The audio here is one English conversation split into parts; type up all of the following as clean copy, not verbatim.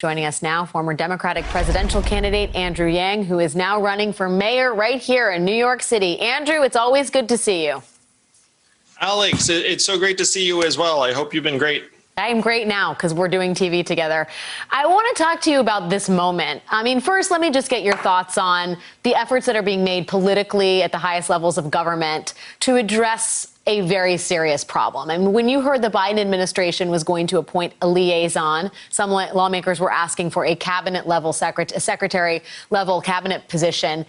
Joining us now, former Democratic presidential candidate Andrew Yang, who is now running for mayor right here in New York City. Andrew, it's always good to see you. Alex, it's so great to see you as well. I hope you've been great. I'm great now because we're doing TV together. I want to talk to you about this moment. I mean, first, let me just get your thoughts on the efforts that are being made politically at the highest levels of government to address a very serious problem. And when you heard the Biden administration was going to appoint a liaison, some lawmakers were asking for a cabinet level secretary level cabinet position.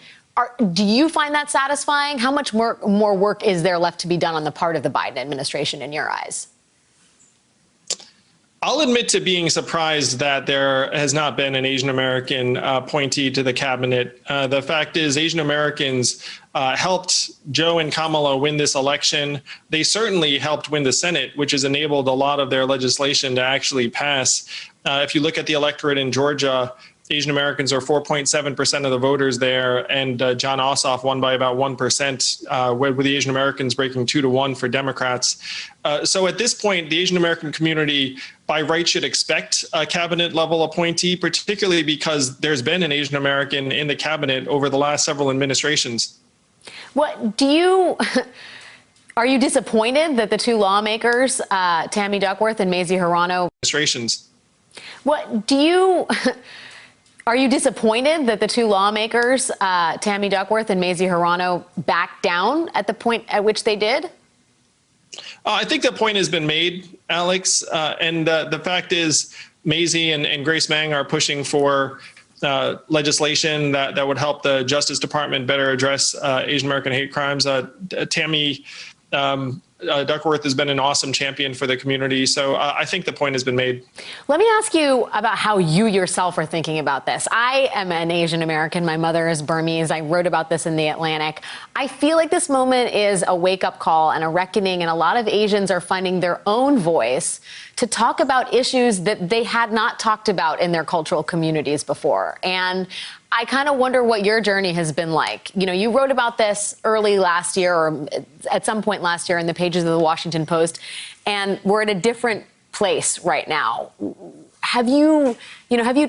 Do you find that satisfying? How much more work is there left to be done on the part of the Biden administration in your eyes? I'll admit to being surprised that there has not been an Asian American appointee to the cabinet. The fact is, Asian Americans helped Joe and Kamala win this election. They certainly helped win the Senate, which has enabled a lot of their legislation to actually pass. If you look at the electorate in Georgia, Asian Americans are 4.7% of the voters there, and John Ossoff won by about 1%, with the Asian Americans breaking 2-1 for Democrats. So at this point, the Asian American community by right should expect a cabinet level appointee, particularly because there's been an Asian American in the cabinet over the last several administrations. Are you disappointed that the two lawmakers, Tammy Duckworth and Mazie Hirono, Are you disappointed that the two lawmakers, Tammy Duckworth and Mazie Hirono, backed down at the point at which they did? I think the point has been made, Alex. And the fact is, Mazie and Grace Meng are pushing for legislation that would help the Justice Department better address Asian American hate crimes. Tammy Duckworth has been an awesome champion for the community. So I think the point has been made. Let me ask you about how you yourself are thinking about this. I am an Asian American. My mother is Burmese. I wrote about this in The Atlantic. I feel like this moment is a wake-up call and a reckoning, and a lot of Asians are finding their own voice to talk about issues that they had not talked about in their cultural communities before. And I kind of wonder what your journey has been like. You know, you wrote about this early last year or at some point last year in the pages of the Washington Post, and we're at a different place right now. Have you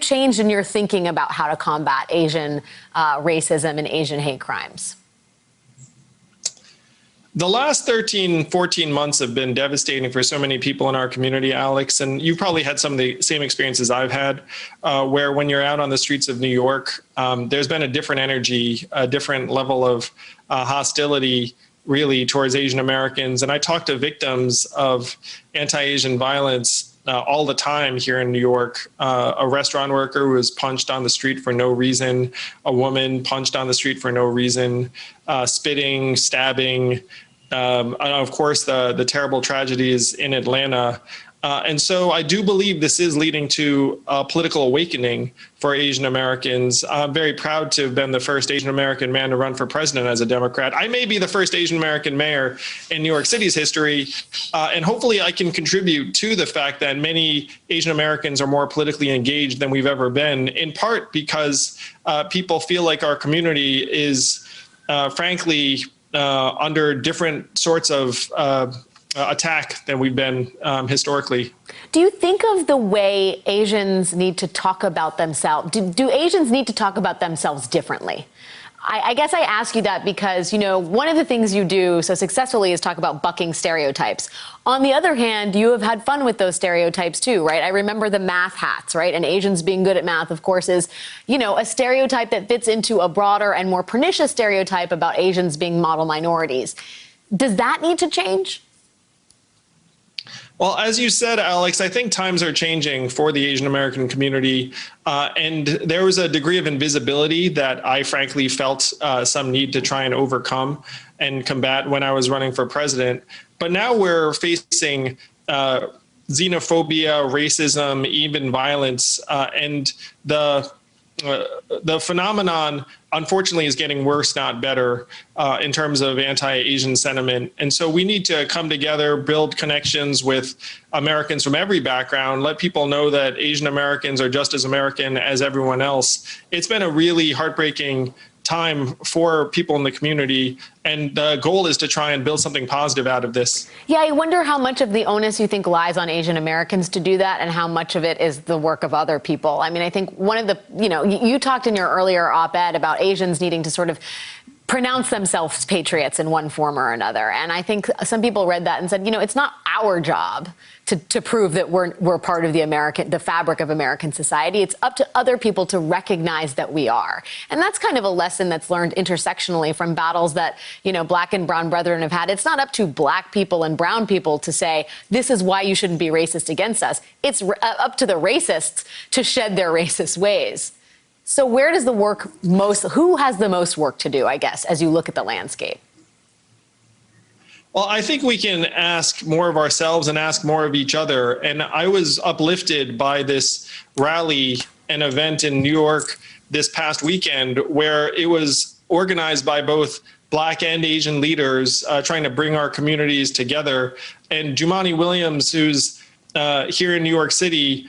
changed in your thinking about how to combat Asian racism and Asian hate crimes? The last 14 months have been devastating for so many people in our community, Alex, and you probably had some of the same experiences I've had, where when you're out on the streets of New York, there's been a different energy, a different level of hostility, really, towards Asian Americans. And I talk to victims of anti-Asian violence all the time here in New York. A restaurant worker who was punched on the street for no reason, a woman punched on the street for no reason, spitting, stabbing, and of course the terrible tragedies in Atlanta. And so I do believe this is leading to a political awakening for Asian Americans. I'm very proud to have been the first Asian American man to run for president as a Democrat. I may be the first Asian American mayor in New York City's history, and hopefully I can contribute to the fact that many Asian Americans are more politically engaged than we've ever been, in part because people feel like our community is, frankly, under different sorts of attack than we've been historically. Do you think of the way Asians need to talk about themselves? Do Asians need to talk about themselves differently? I guess I ask you that because, you know, one of the things you do so successfully is talk about bucking stereotypes. On the other hand, you have had fun with those stereotypes too, right? I remember the math hats, right? And Asians being good at math, of course, is, you know, a stereotype that fits into a broader and more pernicious stereotype about Asians being model minorities. Does that need to change? Well, as you said, Alex, I think times are changing for the Asian American community. And there was a degree of invisibility that I frankly felt some need to try and overcome and combat when I was running for president. But now we're facing xenophobia, racism, even violence, and the phenomenon, unfortunately, is getting worse, not better, in terms of anti-Asian sentiment. And so we need to come together, build connections with Americans from every background, let people know that Asian Americans are just as American as everyone else. It's been a really heartbreaking time for people in the community. And the goal is to try and build something positive out of this. Yeah, I wonder how much of the onus you think lies on Asian Americans to do that and how much of it is the work of other people. I mean, I think one of the, you talked in your earlier op-ed about Asians needing to sort of pronounce themselves patriots in one form or another. And I think some people read that and said, it's not our job to prove that we're part of the fabric of American society. It's up to other people to recognize that we are. And that's kind of a lesson that's learned intersectionally from battles that, Black and brown brethren have had. It's not up to Black people and brown people to say, this is why you shouldn't be racist against us. It's up to the racists to shed their racist ways. So where does who has the most work to do, I guess, as you look at the landscape? Well, I think we can ask more of ourselves and ask more of each other. And I was uplifted by this rally and event in New York this past weekend, where it was organized by both Black and Asian leaders trying to bring our communities together. And Jumaane Williams, who's here in New York City,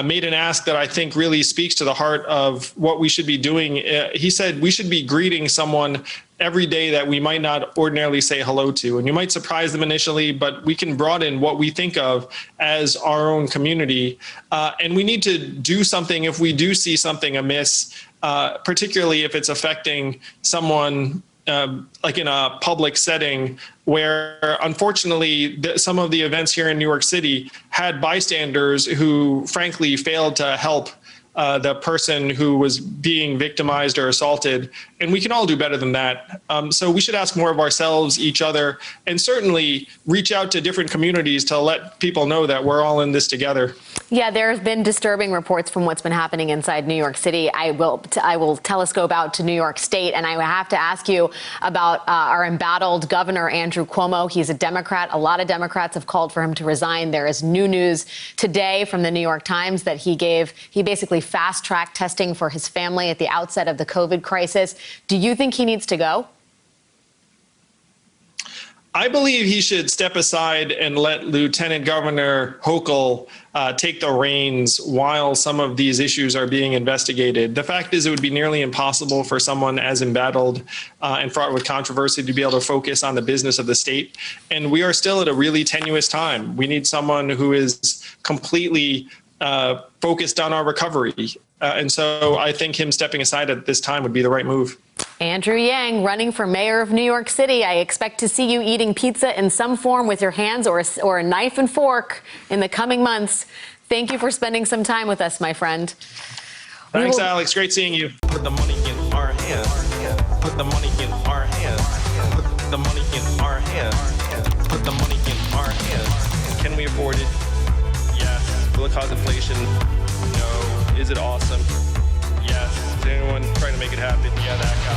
made an ask that I think really speaks to the heart of what we should be doing. He said we should be greeting someone every day that we might not ordinarily say hello to. And you might surprise them initially, but we can broaden what we think of as our own community. And we need to do something if we do see something amiss, particularly if it's affecting someone like in a public setting where, unfortunately, some of the events here in New York City had bystanders who, frankly, failed to help the person who was being victimized or assaulted. And we can all do better than that. So we should ask more of ourselves, each other, and certainly reach out to different communities to let people know that we're all in this together. Yeah, there have been disturbing reports from what's been happening inside New York City. I will telescope out to New York State, and I have to ask you about our embattled Governor Andrew Cuomo. He's a Democrat. A lot of Democrats have called for him to resign. There is new news today from the New York Times that he basically fast-tracked testing for his family at the outset of the COVID crisis. Do you think he needs to go? I believe he should step aside and let Lieutenant Governor Hochul take the reins while some of these issues are being investigated. The fact is, it would be nearly impossible for someone as embattled and fraught with controversy to be able to focus on the business of the state. And we are still at a really tenuous time. We need someone who is completely focused on our recovery. And so I think him stepping aside at this time would be the right move. Andrew Yang, running for mayor of New York City. I expect to see you eating pizza in some form with your hands or a knife and fork in the coming months. Thank you for spending some time with us, my friend. Thanks, Alex. Great seeing you. Put the money in our hands. Put the money in our hands. Put the money in our hands. Put the money in our hands. Can we afford it? Yes. Will it cause inflation? No. Is it awesome? Yes. Is anyone trying to make it happen? Yeah, that guy.